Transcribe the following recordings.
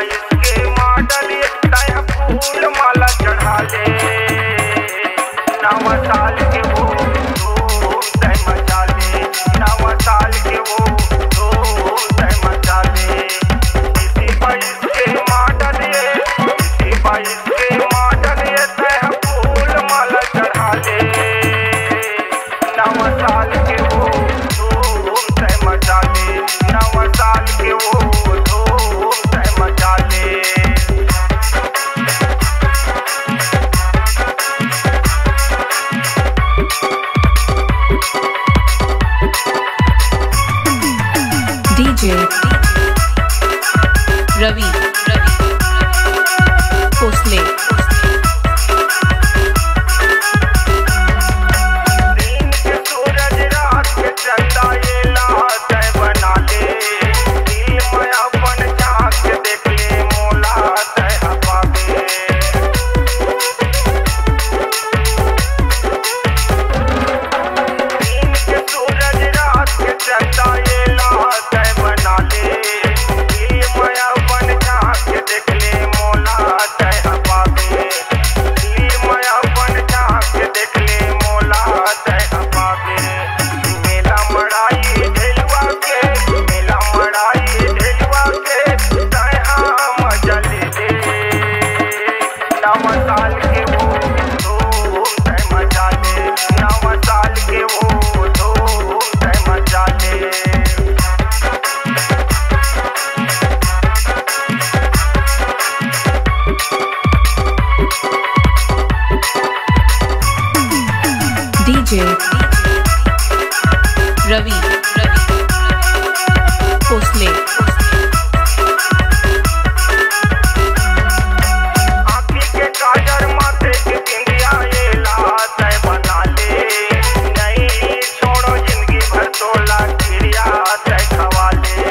22 के मॉडल तय फूल माला चढ़ा ले, नवा साल के वो तय मचा ले, नवा साल के वो तय मचा ले। 22 के मॉडल 22 के मॉडल तय फूल माला चढ़ा ले, नवा साल के वो तय मचा ले, नवा साल के वो तय मचा ले। DJ रवि भोसले। दिन के सूरज रात के चंदा ये लात बना ले, दिल में अपन झांक के देख ले मोला तय पावे। दिन के सूरज रात के चंदा ये लात बना ले, दिल में अपन झांक के देख ले मोला तय पावे। दिल में अपन झांक के देख ले मोला तय पावे। मेला मड़ाई ढेलवा के, मेला मड़ाई ढेलवा के तय मजा ले ले, नवा साल के वो तय मजा ले, नवा साल के वो तय मजा ले। DJ रवि भोसले। आँखी के काजर माथे के बिंदिया ये लात बना ले, नहीं छोड़ो जिंदगी भर तोला क्रिया तय खवा ले।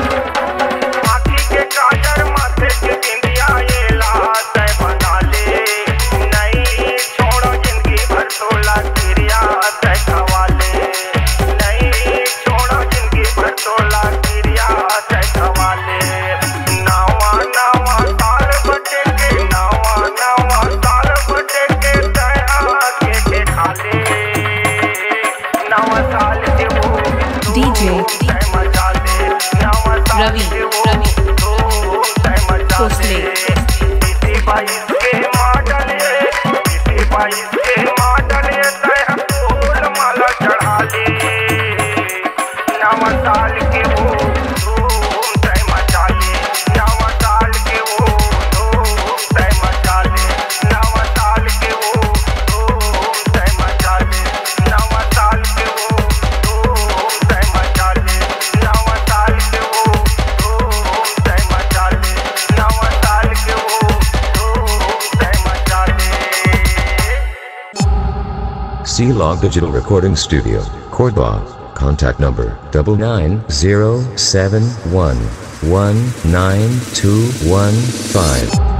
आँखी के काजर माथे के बिंदिया ये लात बना ले, नहीं छोड़ो जिंदगी भर तोला क्रिया तय खवा ले। नहीं छोड़ो जिंदगी भर तोला क्रिया तय खवा ले। नवा नवा साल बटे के, नवा नवा साल बटे के तय आके खा ले, नवा साल के वो DJ तय मचा ले, नवा साल रवि के वो तय मचा भोसले। ले। 22 के मॉडल 22 के मॉडल तय फूल माला चढ़ा ले, नवा साल के वो तय मचा ले, नवा साल के वो तय मचा ले, नवा साल के वो तय मचा ले, नवा साल के वो तय मचा ले, नवा साल के वो तय मचा ले, नवा साल के वो तय मचा ले। C-Log Digital Recording Studio, Cordoba. Contact number 99071192115.